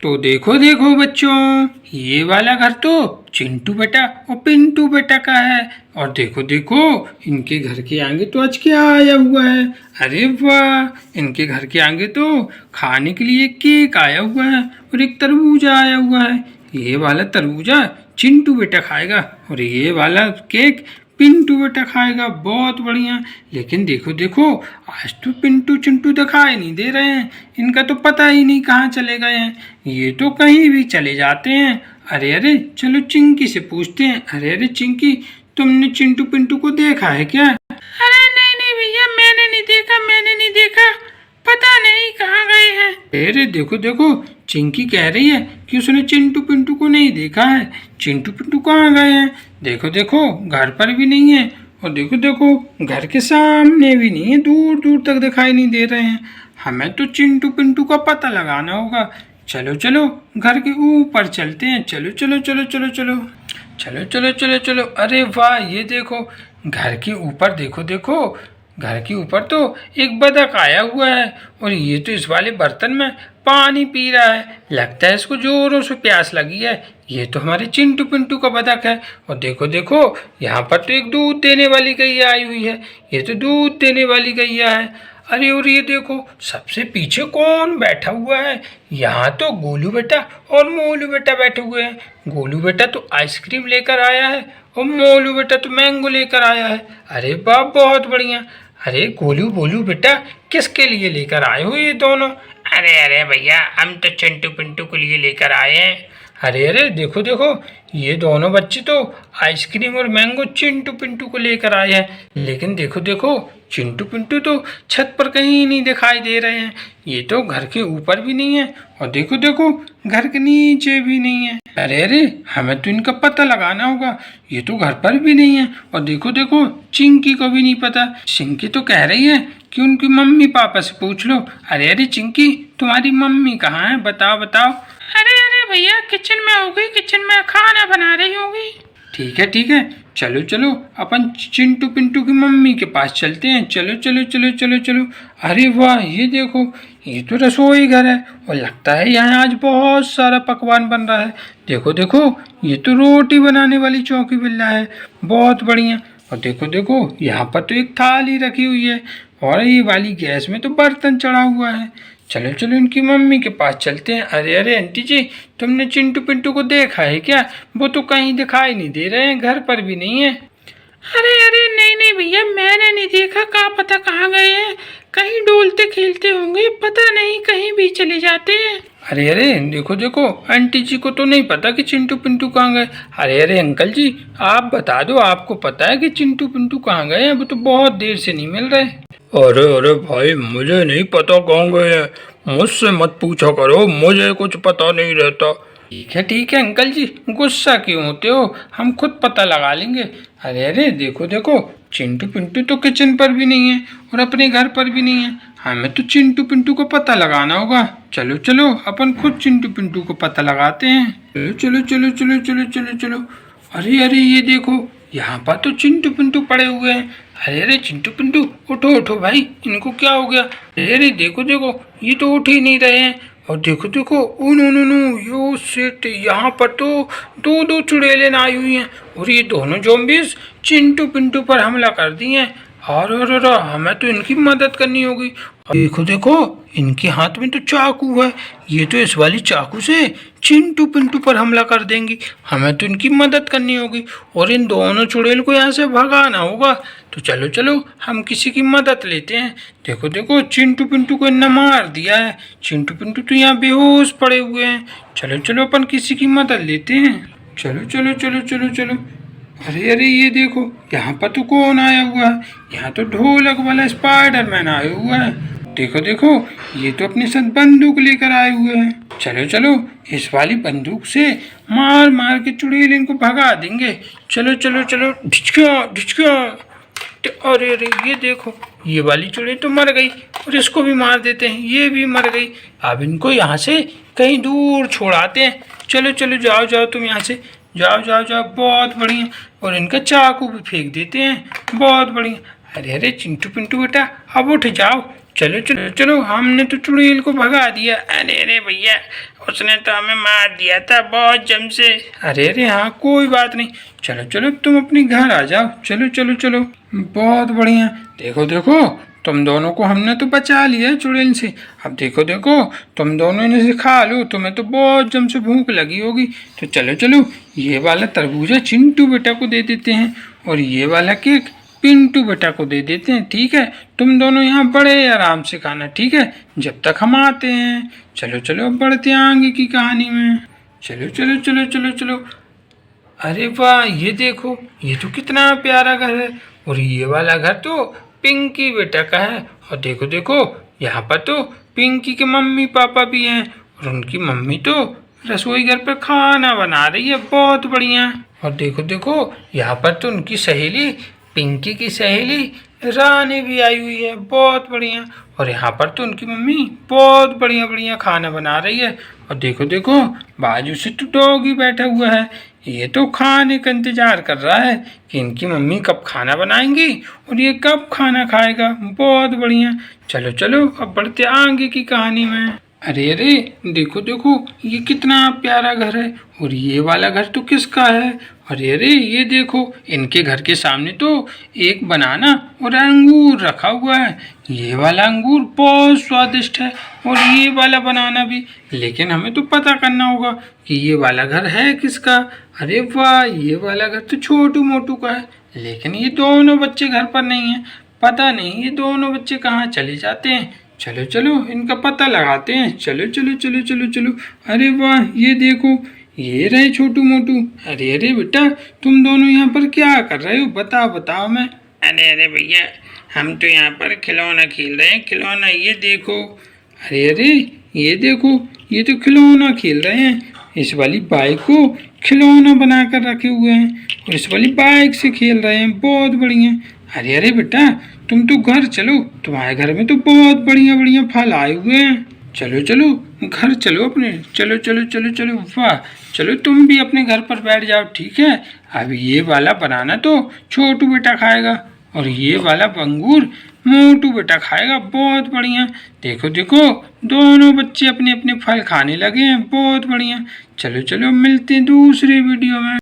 तो देखो देखो बच्चों, ये वाला घर तो चिंटू बेटा और पिंटू बेटा का है। और देखो देखो, इनके घर के आगे तो आज क्या आया हुआ है। अरे वाह, इनके घर के आगे तो खाने के लिए केक आया हुआ है और एक तरबूजा आया हुआ है। ये वाला तरबूजा चिंटू बेटा खाएगा और ये वाला केक पिंटू बेटा खाएगा। बहुत बढ़िया। लेकिन देखो देखो, आज तो पिंटू चिंटू दिखाई नहीं दे रहे हैं। इनका तो पता ही नहीं कहाँ चले गए हैं। ये तो कहीं भी चले जाते हैं। अरे अरे, चलो चिंकी से पूछते हैं। अरे अरे चिंकी, तुमने चिंटू पिंटू को देखा है क्या? अरे नहीं नहीं भैया, मैंने नहीं देखा, पता नहीं कहाँ गए हैं। अरे देखो देखो, चिंकी कह रही है कि उसने चिंटू पिंटू को नहीं देखा है। चिंटू पिंटू कहाँ गए हैं? देखो देखो, घर पर भी नहीं है और देखो देखो, घर के सामने भी नहीं है, दूर दूर तक दिखाई नहीं दे रहे हैं। हमें तो चिंटू पिंटू का पता लगाना होगा। चलो चलो, घर के ऊपर चलते हैं। चलो चलो चलो चलो चलो चलो चलो चलो चलो। अरे वाह, ये देखो, घर के ऊपर देखो देखो, घर के ऊपर तो एक बतख आया हुआ है और ये तो इस वाले बर्तन में पानी पी रहा है। लगता है इसको जोरों से प्यास लगी है। ये तो हमारे चिंटू पिंटू का बतख है। और देखो देखो, यहाँ पर तो एक दूध देने वाली गैया आई हुई है। ये तो दूध देने वाली गैया है। अरे और ये देखो, सबसे पीछे कौन बैठा हुआ है? यहाँ तो गोलू बेटा और मोलू बेटा बैठे हुए हैं। गोलू बेटा तो आइसक्रीम लेकर आया है और मोलू बेटा तो मैंगो लेकर आया है। अरे वाह, बहुत बढ़िया। अरे गोलू बोलू बेटा, किसके लिए लेकर आए हो ये दोनों? अरे अरे भैया, हम तो चिंटू पिंटू के लिए लेकर आए हैं। अरे अरे देखो देखो, ये दोनों बच्चे तो आइसक्रीम और मैंगो चिंटू पिंटू को लेकर आए हैं। लेकिन देखो देखो, चिंटू पिंटू तो छत पर कहीं नहीं दिखाई दे रहे हैं। ये तो घर के ऊपर भी नहीं है और देखो देखो, घर के नीचे भी नहीं है। अरे अरे, हमें तो इनका पता लगाना होगा। ये तो घर पर भी नहीं है और देखो देखो, चिंकी को भी नहीं पता। चिंकी तो कह रही है कि उनकी मम्मी पापा से पूछ लो। अरे अरे चिंकी, तुम्हारी मम्मी कहाँ है? बताओ बताओ। अरे अरे भैया, किचन में होगी, किचन में खाना बना रही होगी। ठीक है, चलो चलो, अपन चिंटू पिंटू की मम्मी के पास चलते हैं। चलो चलो चलो चलो चलो। अरे वाह, ये देखो, ये तो रसोई घर है और लगता है यहाँ आज बहुत सारा पकवान बन रहा है। देखो देखो, ये तो रोटी बनाने वाली चौकी बिल्ला है। बहुत बढ़िया। और देखो देखो, यहाँ पर तो एक थाली रखी हुई है और ये वाली गैस में तो बर्तन चढ़ा हुआ है। चलो चलो, इनकी मम्मी के पास चलते हैं। अरे अरे आंटी जी, तुमने चिंटू पिंटू को देखा है क्या? वो तो कहीं दिखाई नहीं दे रहे हैं, घर पर भी नहीं है। अरे अरे नहीं नहीं भैया, मैंने नहीं देखा, कहाँ पता कहाँ गए हैं। कहीं डोलते खेलते होंगे, पता नहीं, कहीं भी चले जाते हैं। अरे अरे देखो देखो, आंटी जी को तो नहीं पता कि चिंटू पिंटू कहाँ गए। अरे अरे अंकल जी, आप बता दो, आपको पता है कि चिंटू पिंटू कहाँ गए हैं? वो तो बहुत देर से नहीं मिल रहे। अरे भाई, मुझे नहीं पता कहाँ गए हैं। मुझसे मत पूछा करो, मुझे कुछ पता नहीं रहता। ठीक है अंकल जी, गुस्सा क्यों होते हो? हम खुद पता लगा लेंगे। अरे अरे देखो देखो, चिंटू पिंटू तो किचन पर भी नहीं है और अपने घर पर भी नहीं है। हमें तो चिंटू पिंटू को पता लगाना होगा। चलो चलो, अपन खुद चिंटू पिंटू को पता लगाते हैं। चलो चलो चलो चलो चलो चलो चलो। अरे अरे ये देखो, यहाँ पर तो चिंटू पिंटू पड़े हुए हैं। अरे अरे चिंटू पिंटू, उठो उठो भाई, इनको क्या हो गया? अरे अरे देखो देखो, ये तो उठ ही नहीं रहे हैं। और देखो देखो, ओ नो नो नो, यो शिट, यहाँ पर तो दो दो चुड़ैलें आई हुई हैं और ये दोनों ज़ॉम्बीज़ चिंटू पिंटू पर हमला कर दिए हैं। और हमें तो इनकी मदद करनी होगी। देखो देखो, इनके हाथ में तो चाकू है। ये तो इस वाली चाकू से चिंटू पिंटू पर हमला कर देंगी। हमें तो इनकी मदद करनी होगी और इन दोनों चुड़ैल को यहाँ से भगाना होगा। तो चलो चलो, हम किसी की मदद लेते हैं। देखो देखो, चिंटू पिंटू को इन्ना मार दिया है। चिंटू पिंटू तो यहाँ बेहोश पड़े हुए हैं। चलो चलो, अपन किसी की मदद लेते हैं। चलो चलो चलो चलो चलो। अरे अरे ये देखो, यहाँ पर तो कौन आया हुआ है? यहाँ तो ढोलक वाला स्पाइडरमैन आया हुआ है। देखो देखो, ये तो अपने साथ बंदूक लेकर आए हुए हैं। चलो चलो, इस वाली बंदूक से मार मार के चुड़ैल इनको भगा देंगे। चलो चलो चलो, ढिचकिया ढिचकिया। अरे अरे ये देखो, ये वाली चुड़ैल तो मर गई और इसको भी मार देते हैं, ये भी मर गई। अब इनको यहाँ से कहीं दूर छोड़ाते हैं। चलो चलो, जाओ जाओ, तुम यहाँ से जाओ जाओ जाओ। बहुत बढ़िया। और इनका चाकू भी फेंक देते हैं। बहुत बढ़िया। अरे अरे चिंटू पिंटू बेटा, अब उठ जाओ। चलो चलो चलो, हमने तो चुड़ैल को भगा दिया। अरे अरे भैया, उसने तो हमें मार दिया था बहुत जम से। अरे अरे हाँ कोई बात नहीं, चलो चलो तुम अपने घर आ जाओ, चलो चलो चलो। बहुत बढ़िया, देखो देखो तुम दोनों को हमने तो बचा लिया है चुड़ैल से। अब देखो देखो तुम दोनों ने से खा लो, तुम्हें तो बहुत जम से भूख लगी होगी। तो चलो चलो ये वाला तरबूजा चिंटू बेटा को दे देते हैं और ये वाला केक पिंटू बेटा को दे देते हैं, ठीक है। तुम दोनों यहाँ बड़े आराम से खाना, ठीक है, जब तक हम आते हैं। चलो चलो अब बढ़ते हैं आगे की कहानी में। चलो चलो चलो चलो चलो। अरे वाह ये देखो, ये तो कितना प्यारा घर है और ये वाला घर तो पिंकी बेटा का है। और देखो देखो यहाँ पर तो पिंकी के मम्मी पापा भी हैं और उनकी मम्मी तो रसोई घर पर खाना बना रही है, बहुत बढ़िया। और देखो देखो यहाँ पर तो उनकी सहेली, पिंकी की सहेली रानी भी आई हुई है, बहुत बढ़िया। और यहाँ पर तो उनकी मम्मी बहुत बढ़िया बढ़िया खाना बना रही है। और देखो देखो बाजू से तो डॉगी बैठा हुआ है, ये तो खाने का इंतजार कर रहा है कि इनकी मम्मी कब खाना बनाएंगी और ये कब खाना खाएगा, बहुत बढ़िया। चलो चलो अब बढ़ते आगे की कहानी में। अरे अरे देखो देखो ये कितना प्यारा घर है और ये वाला घर तो किसका है। अरे अरे ये देखो इनके घर के सामने तो एक बनाना और अंगूर रखा हुआ है। ये वाला अंगूर बहुत स्वादिष्ट है और ये वाला बनाना भी, लेकिन हमें तो पता करना होगा कि ये वाला घर है किसका। अरे वाह ये वाला घर तो छोटू मोटू का है, लेकिन ये दोनों बच्चे घर पर नहीं है, पता नहीं ये दोनों बच्चे कहाँ चले जाते हैं। चलो चलो इनका पता लगाते हैं, चलो चलो चलो चलो चलो। अरे वाह ये देखो ये रहे छोटू मोटू। अरे अरे बेटा तुम दोनों यहाँ पर क्या कर रहे हो, बताओ बताओ मैं। अरे अरे भैया हम तो यहाँ पर खिलौना खेल रहे हैं, खिलौना ये देखो। अरे अरे ये देखो ये तो खिलौना खेल रहे हैं, इस वाली बाइक को खिलौना बना कर रखे हुए हैं और इस वाली बाइक से खेल रहे हैं, बहुत बढ़िया। अरे अरे बेटा तुम तो घर चलो, तुम्हारे घर में तो बहुत बढ़िया बढ़िया फल आए हुए हैं, चलो चलो घर चलो अपने, चलो चलो चलो चलो। वाह चलो तुम भी अपने घर पर बैठ जाओ, ठीक है। अब ये वाला बनाना तो छोटू बेटा खाएगा और ये वाला अंगूर मोटू बेटा खाएगा, बहुत बढ़िया। देखो देखो दोनों बच्चे अपने अपने फल खाने लगे हैं, बहुत बढ़िया। चलो चलो मिलते हैं दूसरे वीडियो में।